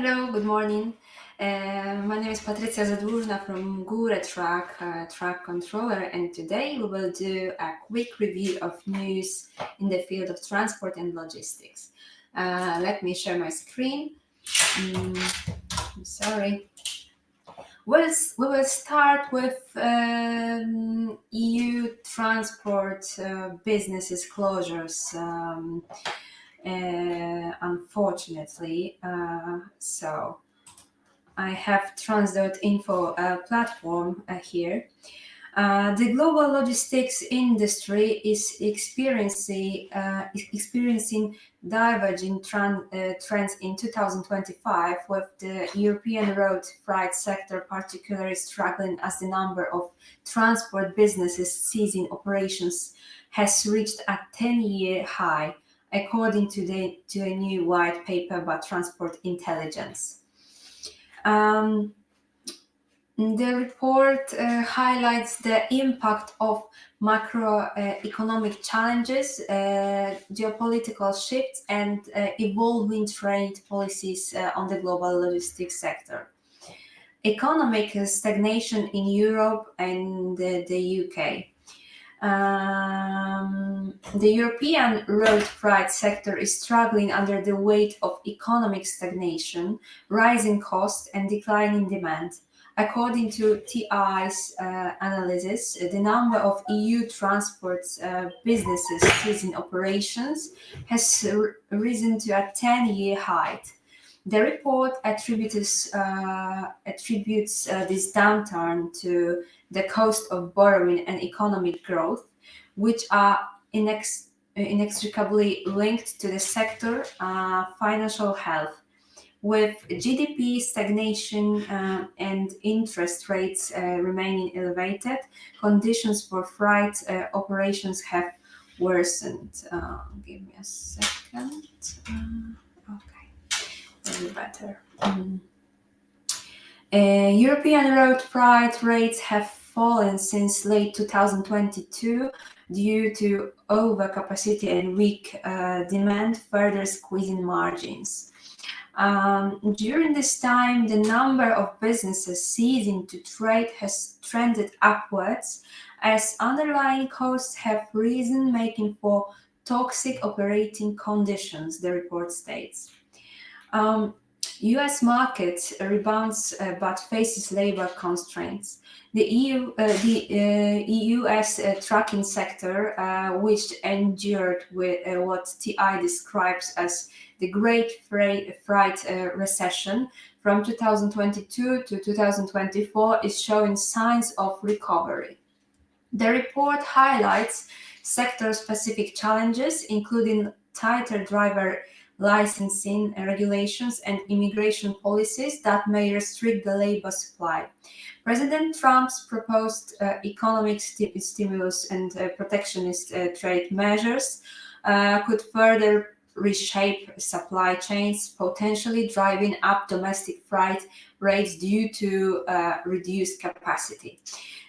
Hello, good morning. My name is Patrycja Zadłużna from Guretruck, track controller, and today we will do a quick review of news in the field of transport and logistics. Let me share my screen. I'm sorry. We will start with EU transport businesses closures. Unfortunately, so I have trans.info platform here. The global logistics industry is experiencing diverging trends in 2025, with the European road freight sector particularly struggling as the number of transport businesses ceasing operations has reached a 10-year high, according to a new white paper by Transport Intelligence. The report highlights the impact of macroeconomic challenges, geopolitical shifts, and evolving trade policies on the global logistics sector. Economic stagnation in Europe and the UK. The European road freight sector is struggling under the weight of economic stagnation, rising costs, and declining demand. According to TI's analysis, the number of EU transport businesses ceasing operations has risen to a 10-year high. The report attributes this downturn to the cost of borrowing and economic growth, which are inextricably linked to the sector financial health. With GDP stagnation and interest rates remaining elevated, conditions for freight operations have worsened. Give me a second. Okay, maybe better. European road freight rates have fallen since late 2022 due to overcapacity and weak demand, further squeezing margins. During this time, the number of businesses ceasing to trade has trended upwards as underlying costs have risen, making for toxic operating conditions, the report states. US market rebounds but faces labor constraints. The US trucking sector, which endured with what TI describes as the Great Freight Recession from 2022 to 2024, is showing signs of recovery. The report highlights sector-specific challenges, including tighter driver licensing regulations and immigration policies that may restrict the labor supply. President Trump's proposed economic stimulus and protectionist trade measures could further reshape supply chains, potentially driving up domestic freight rates due to reduced capacity.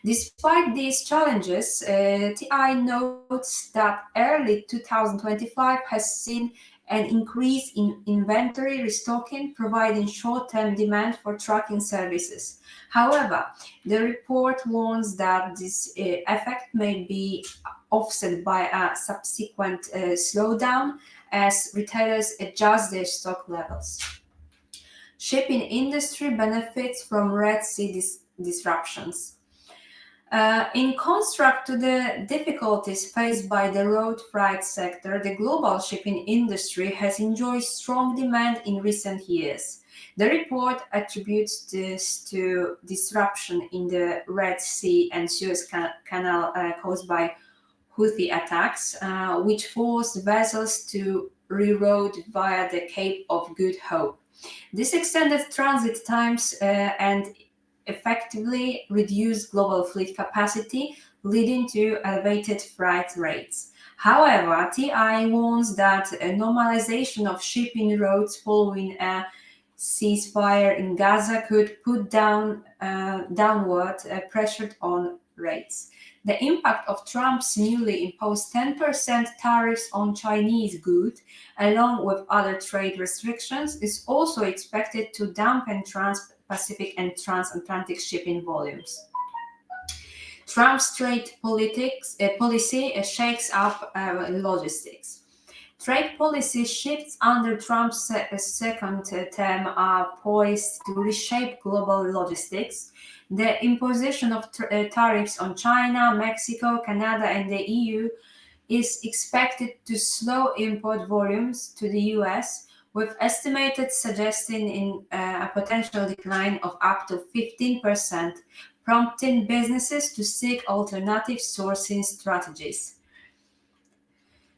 Despite these challenges, TI notes that early 2025 has seen an increase in inventory restocking, providing short-term demand for trucking services. However, the report warns that this effect may be offset by a subsequent slowdown as retailers adjust their stock levels. Shipping industry benefits from Red Sea disruptions. In contrast to the difficulties faced by the road freight sector, the global shipping industry has enjoyed strong demand in recent years. The report attributes this to disruption in the Red Sea and Suez Canal caused by Houthi attacks, which forced vessels to reroute via the Cape of Good Hope. This extended transit times and effectively reduced global fleet capacity, leading to elevated freight rates. However, TI warns that a normalization of shipping routes following a ceasefire in Gaza could put downward pressure on rates. The impact of Trump's newly imposed 10% tariffs on Chinese goods, along with other trade restrictions, is also expected to dampen trans-Pacific and transatlantic shipping volumes. Trump's trade policy shakes up logistics. Trade policy shifts under Trump's second term are poised to reshape global logistics. The imposition of tariffs on China, Mexico, Canada, and the EU is expected to slow import volumes to the US, with estimates suggesting a potential decline of up to 15%, prompting businesses to seek alternative sourcing strategies.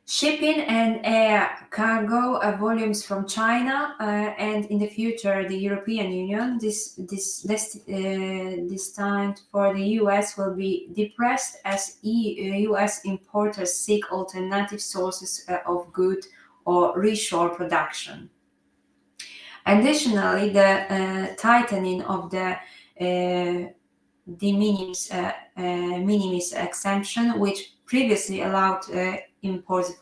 Shipping and air cargo volumes from China and in the future the European Union, destined for the US, will be depressed as US importers seek alternative sources of goods or reshore production. Additionally, the tightening of the de minimis exemption, which previously allowed imports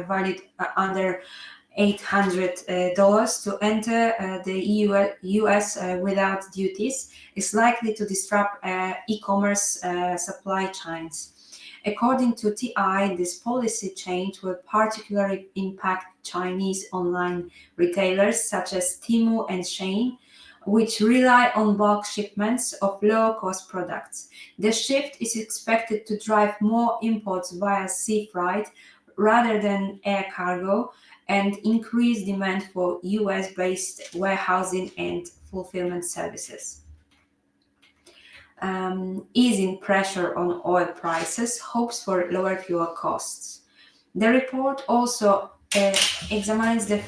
valid under $800 to enter the US without duties, is likely to disrupt e-commerce supply chains. According to TI, this policy change will particularly impact Chinese online retailers such as Temu and Shein, which rely on bulk shipments of low-cost products. The shift is expected to drive more imports via sea freight rather than air cargo and increase demand for US-based warehousing and fulfillment services. Easing pressure on oil prices, hopes for lower fuel costs. The report also examines the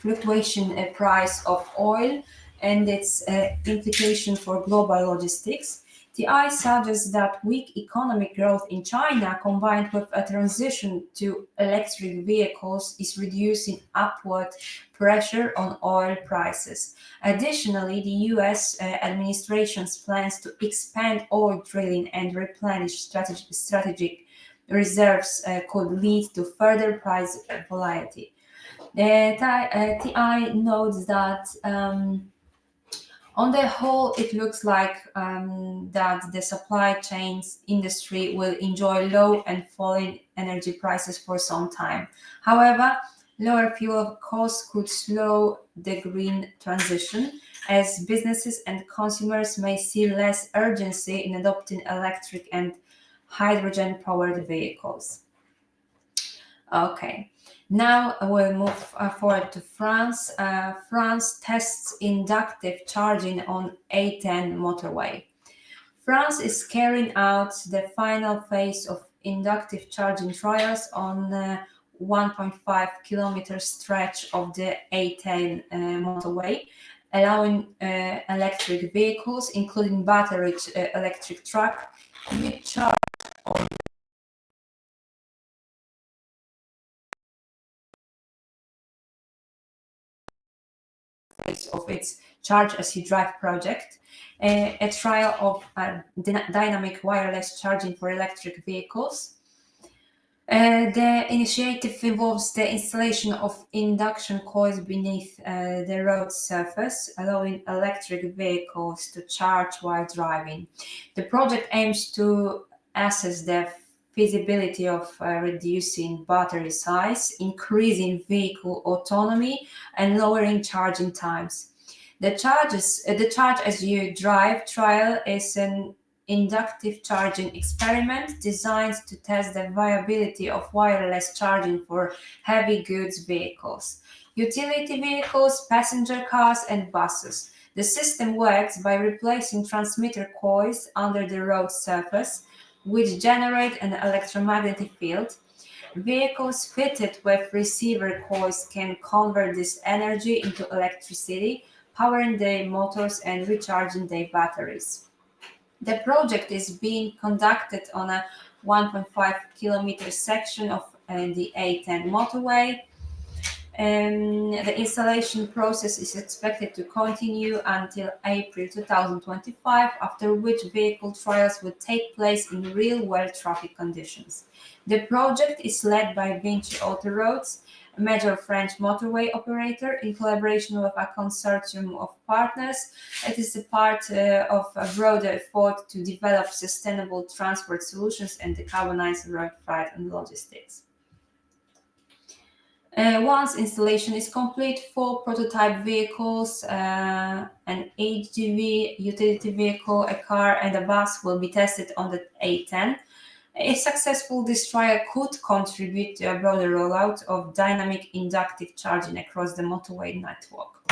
fluctuation price of oil and its implication for global logistics. TI suggests that weak economic growth in China, combined with a transition to electric vehicles, is reducing upward pressure on oil prices. Additionally, the US administration's plans to expand oil drilling and replenish strategic reserves could lead to further price volatility. TI notes that on the whole, it looks like that the supply chains industry will enjoy low and falling energy prices for some time. However, lower fuel costs could slow the green transition, as businesses and consumers may see less urgency in adopting electric and hydrogen-powered vehicles. Okay, now we'll move forward to France. France tests inductive charging on A10 motorway. France is carrying out the final phase of inductive charging trials on 1.5 kilometer stretch of the A10 motorway, allowing electric vehicles, including battery electric truck, to be charged on of its Charge as You Drive project, a trial of dynamic wireless charging for electric vehicles. The initiative involves the installation of induction coils beneath the road surface, allowing electric vehicles to charge while driving. The project aims to assess the feasibility of reducing battery size, increasing vehicle autonomy, and lowering charging times. The Charge as You Drive trial is an inductive charging experiment designed to test the viability of wireless charging for heavy goods vehicles, utility vehicles, passenger cars, and buses. The system works by replacing transmitter coils under the road surface, which generate an electromagnetic field. Vehicles fitted with receiver coils can convert this energy into electricity, powering their motors and recharging their batteries. The project is being conducted on a 1.5 kilometer section of the A10 motorway. The installation process is expected to continue until April 2025, after which vehicle trials will take place in real-world traffic conditions. The project is led by Vinci Autoroutes, a major French motorway operator, in collaboration with a consortium of partners. It is a part of a broader effort to develop sustainable transport solutions and decarbonize road freight and logistics. Once installation is complete, 4 prototype vehicles, an HGV, utility vehicle, a car, and a bus will be tested on the A10. If successful, this trial could contribute to a broader rollout of dynamic inductive charging across the motorway network.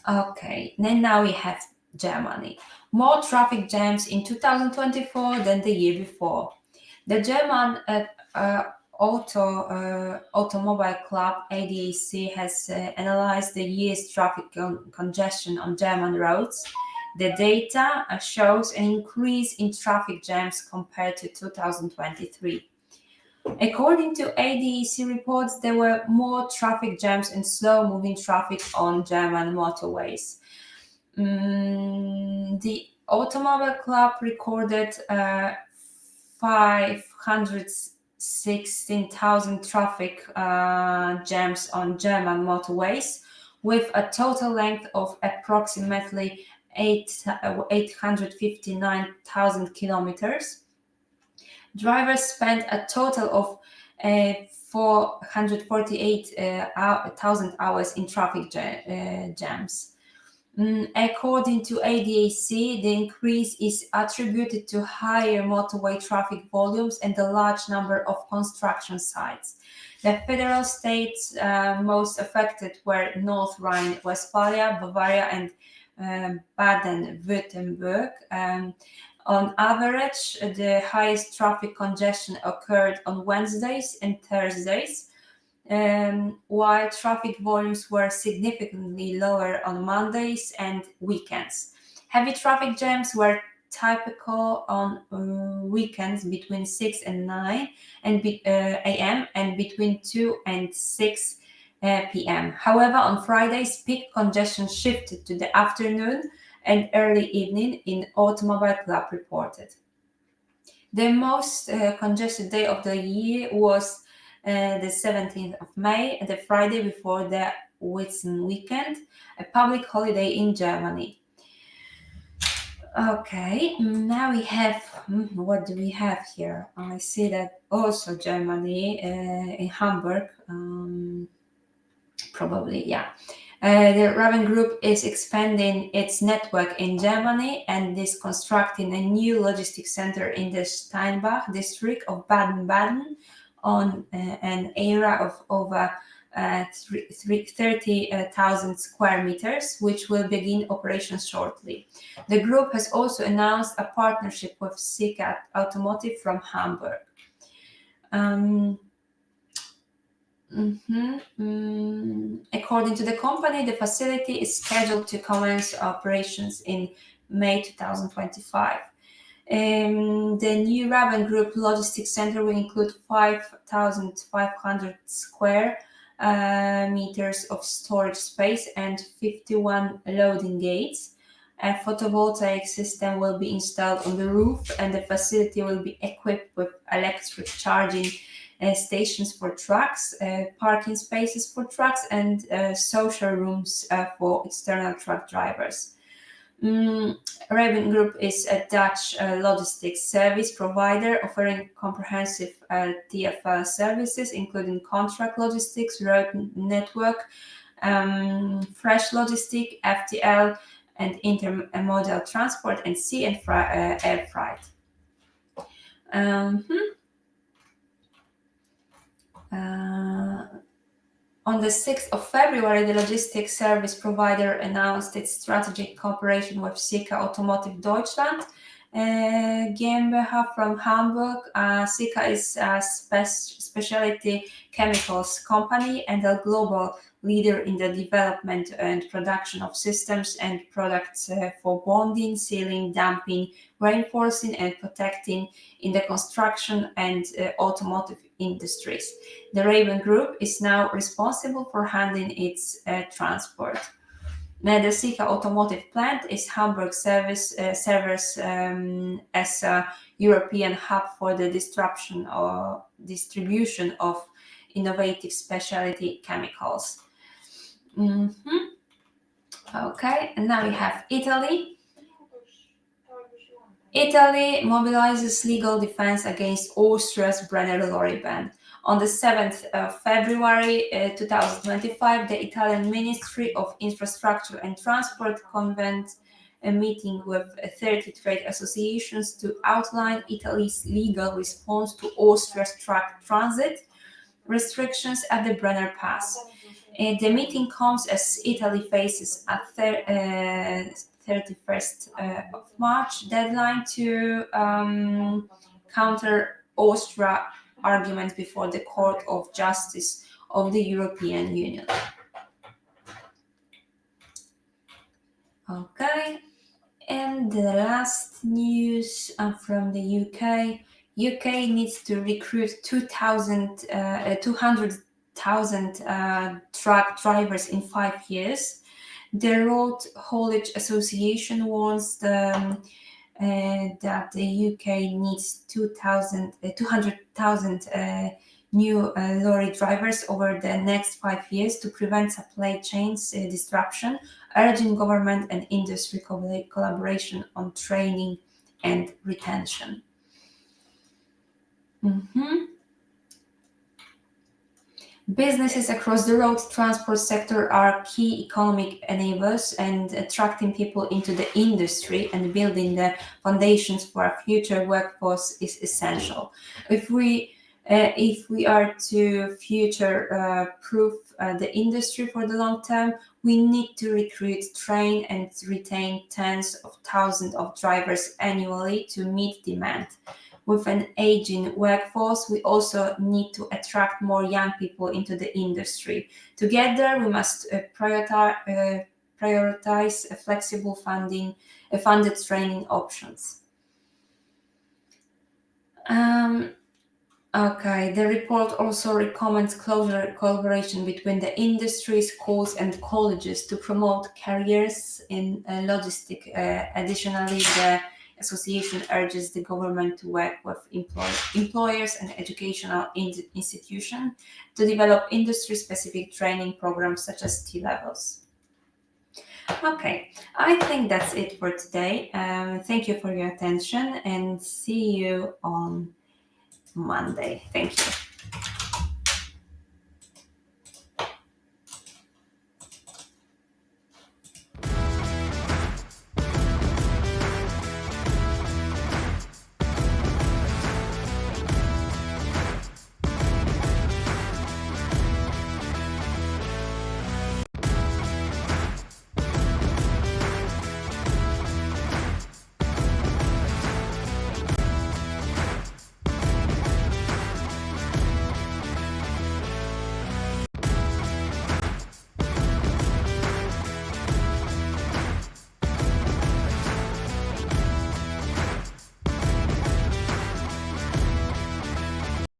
Okay, then now we have Germany. More traffic jams in 2024 than the year before. The German Automobile Club ADAC has analyzed the year's traffic congestion on German roads. The data shows an increase in traffic jams compared to 2023. According to ADAC reports, there were more traffic jams and slow-moving traffic on German motorways. The Automobile Club recorded 516,000 traffic jams on German motorways, with a total length of approximately 859,000 kilometers. Drivers spent a total of 448,000 hours in traffic jams. According to ADAC, the increase is attributed to higher motorway traffic volumes and the large number of construction sites. The federal states most affected were North Rhine-Westphalia, Bavaria, and Baden-Württemberg. On average, the highest traffic congestion occurred on Wednesdays and Thursdays, while traffic volumes were significantly lower on Mondays and weekends. Heavy traffic jams were typical on weekends between 6 and 9 a.m. and between 2 and 6 p.m. However, on Fridays, peak congestion shifted to the afternoon and early evening, in Automobile Club reported. The most congested day of the year was the 17th of May, the Friday before the Whitsun weekend, a public holiday in Germany. Okay, now we have, what do we have here? I see that also Germany, in Hamburg, probably, yeah. The Raven Group is expanding its network in Germany and is constructing a new logistics center in the Steinbach district of Baden-Baden on an area of over 30,000 square meters, which will begin operations shortly. The group has also announced a partnership with Sika Automotive from Hamburg. According to the company, the facility is scheduled to commence operations in May 2025. The new Raven Group Logistics Center will include 5,500 square meters of storage space and 51 loading gates. A photovoltaic system will be installed on the roof, and the facility will be equipped with electric charging stations for trucks, parking spaces for trucks, and social rooms for external truck drivers. Raven Group is a Dutch logistics service provider offering comprehensive TFL services, including contract logistics, road network, fresh logistic, FTL, and intermodal transport, and sea and air freight. On the 6th of February, the logistics service provider announced its strategic cooperation with Sika Automotive Deutschland GmbH from Hamburg. Sika is a specialty chemicals company and a global leader in the development and production of systems and products for bonding, sealing, damping, reinforcing, and protecting in the construction and automotive industries. The Raven Group is now responsible for handling its transport. Now, the Sika automotive plant is Hamburg serves as a European hub for the disruption or distribution of innovative specialty chemicals. Mhm. Okay, and now we have Italy. Italy mobilizes legal defense against Austria's Brenner lorry ban. On the 7th of February 2025, the Italian Ministry of Infrastructure and Transport convened a meeting with 30 trade associations to outline Italy's legal response to Austria's truck transit restrictions at the Brenner Pass. The meeting comes as Italy faces a 31st of March deadline to counter Austria arguments before the Court of Justice of the European Union. Okay, and the last news from the UK. UK needs to recruit 200,000 truck drivers in 5 years. The Road Haulage Association warns that the UK needs 200,000 new lorry drivers over the next 5 years to prevent supply chains disruption, urging government and industry collaboration on training and retention. Businesses across the road transport sector are key economic enablers, and attracting people into the industry and building the foundations for a future workforce is essential. If we are to future-proof the industry for the long term, we need to recruit, train, and retain tens of thousands of drivers annually to meet demand. With an aging workforce, we also need to attract more young people into the industry. Together, we must prioritize flexible funded training options. The report also recommends closer collaboration between the industry, schools, and colleges to promote careers in logistics. Additionally, the association urges the government to work with employers and educational institutions to develop industry-specific training programs such as T-levels. Okay, I think that's it for today. Thank you for your attention and see you on Monday. Thank you.